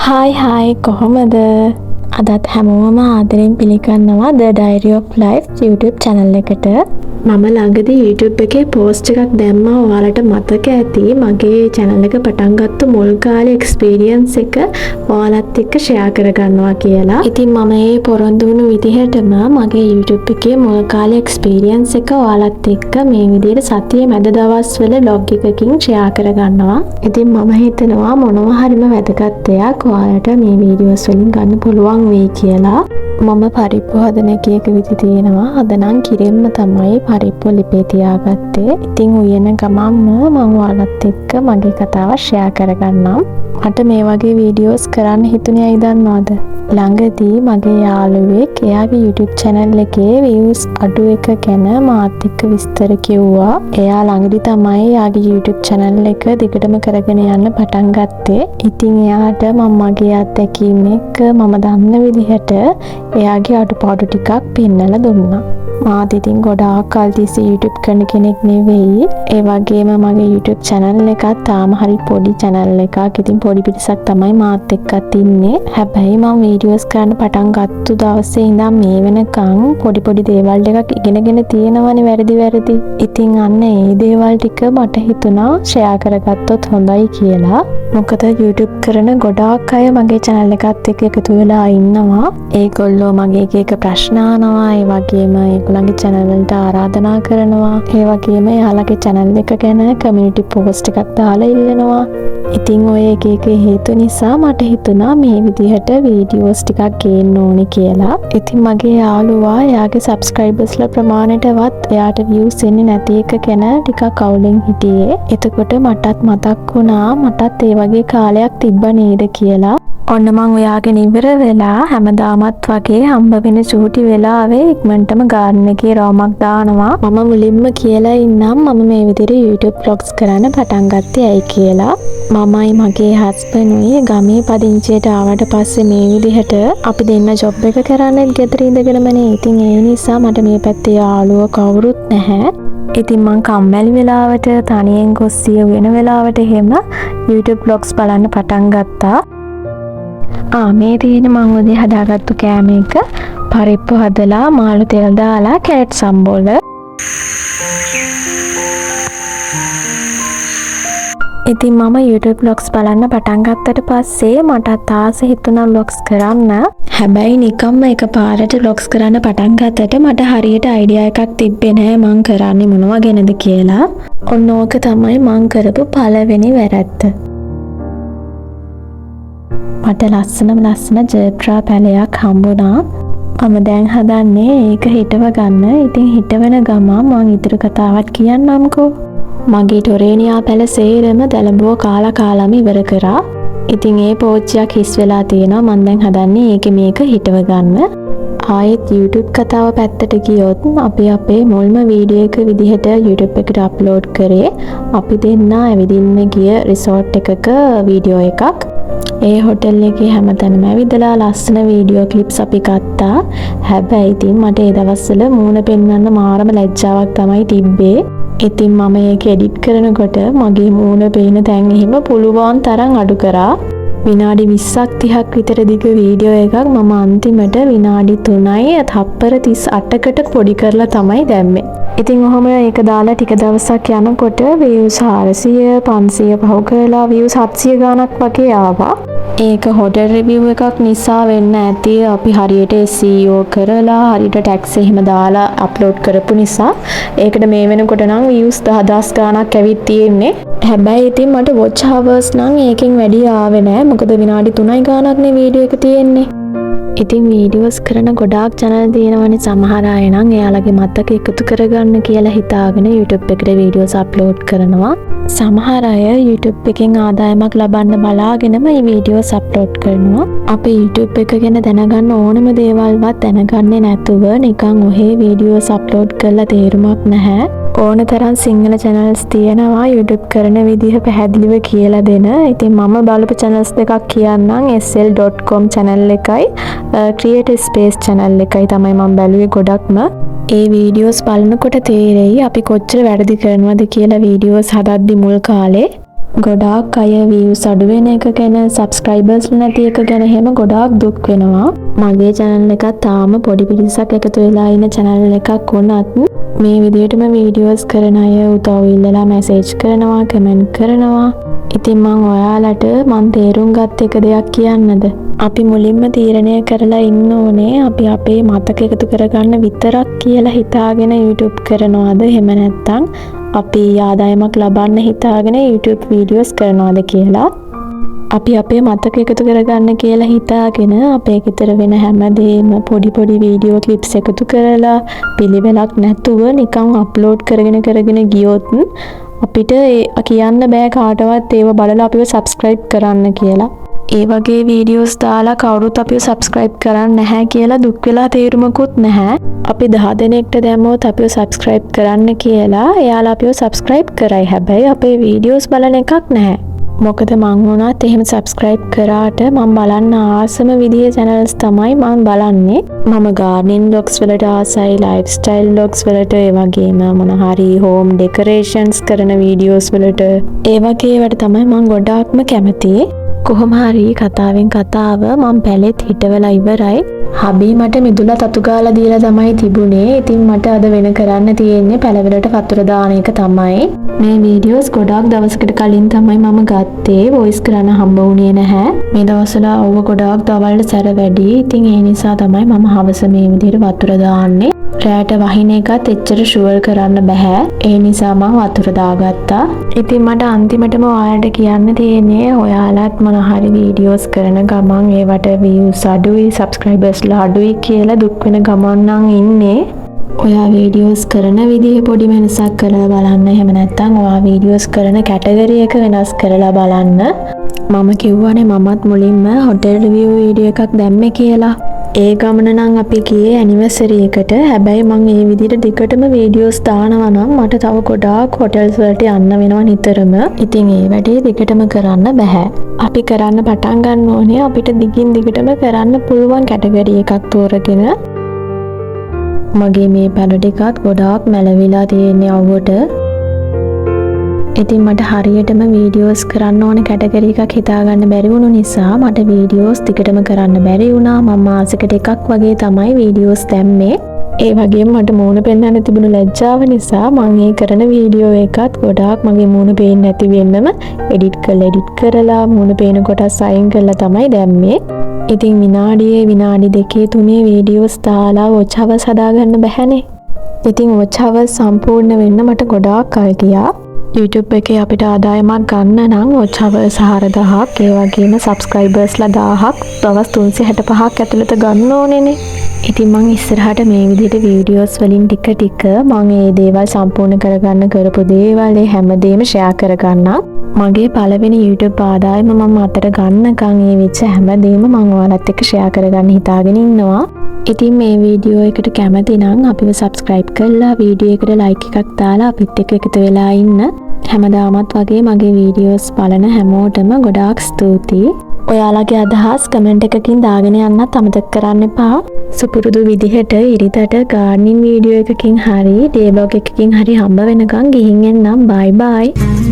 Hi කොහොමද? අදත් හැමෝම ආදරෙන් පිළිගන්නවා The Diary of Life YouTube channel එකට. මම ළඟදී YouTube එකේ post එකක් දැම්මා. ඔයාලට මතක ඇති මගේ channel එක පටන් ගත්ත මුල් කාලේ experience එක ඔයාලත් එක්ක share කරගන්නවා කියලා. ඉතින් මම මේ පොරොන්දු වුණු විදිහටම මගේ YouTube එකේ මුල් කාලේ experience එක ඔයාලත් එක්ක මේ විදිහට සතියේ මැද දවස්වල vlog එකකින් share කරගන්නවා. ඉතින් මම හිතනවා මොනවා හරිම වැදගත් දෙයක් ඔයාලට මේ videos වලින් ගන්න පුළුවන් වෙයි කියලා. මම පරිප්පු හදන එක විදි තියෙනවා. අද නම් කිරෙන්න තමයි පරිප්පු ලිපේ තියාගත්තේ. ඉතින් උයන ගමන්ම මම ඔයාලත් එක්ක මගේ කතාව share කරගන්නම්. මට මේ වගේ videos කරන්න හිතුනේ ඇයි දන්නවද? ළඟදී මගේ යාළුවෙක් එයාගේ YouTube channel එකේ views අඩු එක ගැන මාත් එක්ක විස්තර කිව්වා. එයා ළඟදී තමයි එයාගේ YouTube channel එක දිගටම කරගෙන යන්න පටන් ගත්තේ. ඉතින් එයාට මම මගේ අත්දැකීම් එක්ක මම දන්න විදිහට එයාගේ අඩුපාඩු ටිකක් පෙන්නලා දුන්නා. මාත් ඉතින් ගොඩාක් කල් තිස්සේ YouTube කරන කෙනෙක් නෙවෙයි. ඒ වගේම මගේ YouTube channel එකත් තාම හරි පොඩි channel එකක්. ඉතින් පොඩි පිරිසක් තමයි මාත් එක්කත් ඉන්නේ. හැබැයි මම videos කරන්න පටන් ගත්ත දවසේ ඉඳන් මේ වෙනකන් පොඩි දේවල් ටිකක් ඉගෙනගෙන තියෙනවනේ වැරදි. ඉතින් අන්න ඒ දේවල් ටික මට හිතුණා share කරගත්තොත් හොඳයි කියලා. මොකද YouTube කරන ගොඩාක් අය මගේ channel එකත් එක්ක එකතු වෙලා ඉන්නවා. ඒගොල්ලෝ මගේ එක ප්‍රශ්න අහනවා. ඒ වගේම ඒගොල්ලන්ගේ channel වලට ආරාධනා කරනවා. ඒ වගේම එයාලගේ channel එක ගැන community post එකක් දාලා ඉල්ලනවා. ඉතින් ඔය එක හේතු නිසා මට හිතුණා මේ විදිහට videos ටිකක් ගේන්න ඕනේ කියලා. ඉතින් මගේ යාළුවා එයාගේ subscribersලා ප්‍රමාණයටවත් එයාට views එන්නේ නැති එක ගැන ටිකක් අවුලෙන් හිටියේ. එතකොට මටත් මතක් වුණා මටත් ඒ වගේ කාලයක් තිබ්බ නේද කියලා. ඔන්න මං ඔයාගෙන ඉවර වෙලා හැමදාමත් වගේ හම්බ වෙන චූටි වෙලාවේ ඉක්මනටම ගාර්ඩන් එකේ රෝමක් දානවා. මම මුලින්ම කියලා ඉන්නම් මම මේ විදිහට YouTube vlogs කරන්න පටන් ගත්තේ ඇයි කියලා. මමයි මගේ හස්බන්ඩ් උයි ගමේ පදිංචියට ආවට පස්සේ මේ විදිහට අපි දෙන්න ජොබ් එක කරන්නේ ගෙදර ඉඳගෙනමනේ. ඉතින් ඒ නිසා මට මේ පැත්තේ යාළුවෝ කවුරුත් නැහැ. ඉතින් මං කම්මැලි වෙලාවට තනියෙන් ගොස් වෙන වෙලාවට එහෙම YouTube vlogs බලන්න පටන් ගත්තා. මේ තියෙන මං උදේ හදාගත්තු කෑම එක පරිප්පු හදලා මාළු තෙල් දාලා කැරට් සම්බෝල. ඉතින් මම YouTube vlogs බලන්න පටන් ගත්තට පස්සේ මටත් ආස හිතුණා vlogs කරන්න. හැබැයි නිකම්ම එකපාරට vlogs කරන්න පටන් ගත්තට මට හරියට අයිඩියා එකක් තිබ්බේ නෑ මං කරන්නේ මොනවා ගැනද කියලා. ඔන්න ඕක තමයි මං කරපු පළවෙනි වැරැද්ද. මට ලස්සන ජෙබ්‍රා පැලයක් හම්බුණා. මම දැන් හදන්නේ ඒක හිටව ගන්න. ඉතින් හිටවන ගමන් මං ඉතුරු කතාවත් කියන්නම්කෝ. මගේ ටොරේනියා පැල සේරම දැලඹුව කාලාම ඉවර කරා. ඉතින් ඒ පෝච්චියක් හිස් වෙලා තියෙනවා. මං දැන් හදන්නේ ඒක මේක හිටව ගන්න. ආයෙත් YouTube කතාව පැත්තට ගියොත් අපි අපේ මුල්ම වීඩියෝ එක විදිහට YouTube එකට අප්ලෝඩ් කරේ අපි දෙන්න ඇවිදින්න ගිය රිසෝට් එකක වීඩියෝ එකක්. ඒ හොටෙල් එකේ හැමතැනම ඇවිදලා ලස්සන වීඩියෝ ක්ලිප්ස් අපි ගත්තා. හැබැයි ඉතින් මට ඒ දවස්වල මූණ පෙන්වන්න මාරම ලැජ්ජාවක් තමයි තිබ්බේ. ඉතින් මම ඒක එඩිට් කරනකොට මගේ මූණ පේන තැන් එහෙම පුළුවන් තරම් අඩු කරා. විනාඩි 20ක් 30ක් විතර දිග වීඩියෝ එකක් මම අන්තිමට විනාඩි 3යි තප්පර 38කට පොඩි කරලා තමයි දැම්මේ. ඉතින් ඔහොම ඒක දාලා ටික දවසක් යනකොට views 400 500 පහු කරලා views 700 ගාණක් වගේ ආවා. ඒක හොටෙල් රිවිව් එකක් නිසා වෙන්න ඇති. අපි හරියට SEO කරලා හරියට ටැග්ස් එහෙම දාලා අප්ලෝඩ් කරපු නිසා ඒකට මේ වෙනකොට නම් views 10000 ගාණක් ඇවිත් තියෙන්නේ. හැබැයි ඉතින් මට watch hours නම් ඒකෙන් වැඩි ආවේ නෑ. මොකද විනාඩි 3යි ගාණක්නේ වීඩියෝ එක තියෙන්නේ. ඉතින් වීඩියෝස් කරන ගොඩාක් channel තියෙනවනේ. සමහර අය නම් එයාලගේ මතක එකතු කරගන්න කියලා හිතාගෙන YouTube එකට වීඩියෝස් අප්ලෝඩ් කරනවා. සමහර අය YouTube එකෙන් ආදායමක් ලබන්න බලාගෙනම මේ වීඩියෝස් අප්ලෝඩ් කරනවා. අපි YouTube එක ගැන දැනගන්න ඕනම දේවල්වත් දැනගන්නේ නැතුව නිකන් ඔහේ වීඩියෝස් අප්ලෝඩ් කරලා තේරුමක් නැහැ. ඕන තරම් සිංහල channels තියෙනවා YouTube කරන විදිහ පැහැදිලිව කියලා දෙන. ඉතින් මම බලපු channels දෙකක් කියන්නම්. sl.com channel එකයි Creative Space channel එකයි තමයි මම බැලුවේ ගොඩක්ම. ඒ වීඩියෝස් බලනකොට තේරෙයි අපි කොච්චර වැරදි කරනවද කියලා වීඩියෝස් හදද්දි මුල් කාලේ. ගොඩාක් අය views අඩු වෙන එක ගැන subscribers නැති එක ගැන එහෙම ගොඩාක් දුක් වෙනවා. මගේ channel එක තාම පොඩි පිරිසක් එකතු වෙලා ඉන්න channel එකක් වුණත් මේ විදිහටම videos කරන අය උදව් ඉල්ලලා message කරනවා, comment කරනවා. ඉතින් මං ඔයාලට මං තේරුම් ගත්ත එක දෙයක් කියන්නද? අපි මුලින්ම තීරණය කරලා ඉන්න ඕනේ අපි අපේ මතක එකතු කරගන්න විතරක් කියලා හිතාගෙන YouTube කරනවාද එහෙම නැත්නම් අපි ආදායමක් ලබන්න හිතාගෙන YouTube videos කරනවාද කියලා. අපි අපේ මතක එකතු කරගන්න කියලා හිතාගෙන අපේ ගෙදර වෙන හැමදේම පොඩි පොඩි වීඩියෝ ක්ලිප්ස් එකතු කරලා පිළිවෙලක් නැතුව නිකන් අප්ලෝඩ් කරගෙන ගියොත් අපිට කියන්න බෑ කාටවත් ඒව බලලා අපිව subscribe කරන්න කියලා. ඒ වගේ වීඩියෝස් දාලා කවුරුත් අපිව subscribe කරන්නේ නැහැ කියලා දුක් වෙලා තේරුමකුත් නැහැ. අපි 10 දෙනෙක්ට දැම්මොත් අපිව subscribe කරන්න කියලා එයාලා අපිව subscribe කරයි. හැබැයි අපේ වීඩියෝස් බලන එකක් නැහැ. මොකද මං වුණත් එහෙම subscribe කරාට මම බලන්න ආසම විදිහේ channels තමයි මම බලන්නේ. මම gardening vlogs වලට ආසයි, lifestyle vlogs වලට, ඒ වගේම මොන හරි home decorations කරන videos වලට ඒ වගේ ඒවාට තමයි මම ගොඩාක්ම කැමති. කොහොම හරි කතාවෙන් කතාව මම පැලෙත් හිටවලා ඉවරයි. හබී මට මිදුලා තතු ගාලා දීලා තමයි තිබුණේ. ඉතින් මට අද වෙන කරන්න තියෙන්නේ පැලවලට වතුර දාන එක තමයි. මේ වීඩියෝස් ගොඩාක් දවසකට කලින් තමයි මම ගත්තේ. වොයිස් කරන්න හම්බ වුණේ නැහැ. මේ දවස්වල අවුව ගොඩාක් දවල්ට සැර වැඩි. ඉතින් ඒ නිසා තමයි මම හවස මේ විදිහට වතුර දාන්නේ. රැට වහින එකත් එච්චර ෂුවර් කරන්න බෑ. ඒ නිසා මම වතුර දාගත්තා. ඉතින් මට අන්තිමටම ඔයාලට කියන්න තියෙන්නේ ඔයාලත් මොන හරි වීඩියෝස් කරන ගමන් ඒවට views අඩුයි, subscribers ලා අඩුයි කියලා දුක් වෙන ගමන් නම් ඉන්නේ. ඔයා වීඩියෝස් කරන විදිහ පොඩි වෙනසක් කරලා බලන්න. එහෙම නැත්නම් ඔයා වීඩියෝස් කරන කැටගරි එක වෙනස් කරලා බලන්න. මම කිව්වනේ මමත් මුලින්ම hotel review වීඩියෝ එකක් දැම්මේ කියලා. ඒ ගමන නම් අපි ගියේ ඇනිවර්සරි එකට. හැබැයි මම මේ විදිහට දිගටම වීඩියෝස් දානවා නම් මට තව ගොඩාක් හොටෙල්ස් වලට යන්න වෙනවා නිතරම. ඉතින් ඒ වැඩේ දිගටම කරන්න බෑ. අපි කරන්න පටන් ගන්න ඕනේ අපිට දිගින් දිගටම කරන්න පුළුවන් කැටගරි එකක් තෝරගෙන. මගේ මේ පැල ටිකත් ගොඩාක් මැලවිලා තියෙන්නේ අවුවට. ඉතින් මට හරියටම වීඩියෝස් කරන්න ඕන කැටගරි එකක් හිතාගන්න බැරි වුණු නිසා මට වීඩියෝස් ටිකටම කරන්න බැරි වුණා. මම මාසෙකට එකක් වගේ තමයි වීඩියෝස් දැම්මේ. ඒ වගේම මට මූණ පෙන්වන්න තිබුණු ලැජ්ජාව නිසා මම මේ කරන වීඩියෝ එකත් ගොඩාක් මගේ මූණ පේන්නේ නැති වෙන්නම එඩිට් කරලා මූණ පේන කොටස් අයින් කරලා තමයි දැම්මේ. ඉතින් විනාඩි 2 3 වීඩියෝස් දාලා watch hours හදාගන්න බැහැනේ. ඉතින් watch hours සම්පූර්ණ වෙන්න මට ගොඩාක් කල් ගියා. YouTube එකේ අපිට ආදායමක් ගන්න නම් watch hours 4000ක් ඒ වගේම subscribers ලා 1000ක් දවස් 365ක් ඇතුළත ගන්න ඕනේනේ. ඉතින් මම ඉස්සරහට මේ විදිහට වීඩියෝස් වලින් ටික මම මේ දේවල් සම්පූර්ණ කරගන්න කරපු දේවල් හැමදේම ෂෙයා කරගන්නම්. මගේ පළවෙනි YouTube ආදායම මම අතට ගන්නකම් ඒ වෙච්ච හැමදේම මම ඔයාලත් එක්ක ෂෙයා කරගන්න හිතාගෙන ඉන්නවා. ඉතින් මේ වීඩියෝ එකට කැමති නම් අපිව subscribe කරලා වීඩියෝ එකට like එකක් දාලා අපිත් එක්ක එකතු වෙලා ඉන්න. හැමදාමත් වගේ මගේ වීඩියෝස් බලන හැමෝටම ගොඩාක් ස්තුතියි. ඔයාලගේ අදහස් කමෙන්ට් එකකින් දාගෙන යන්නත් අමතක කරන්න එපා. සුපුරුදු විදිහට ඉරිදට ගාර්ඩනින් වීඩියෝ එකකින් හරි ඩේ බ්ලොග් එකකින් හරි හම්බ වෙනකන් ගිහින් එන්නම්. bye bye.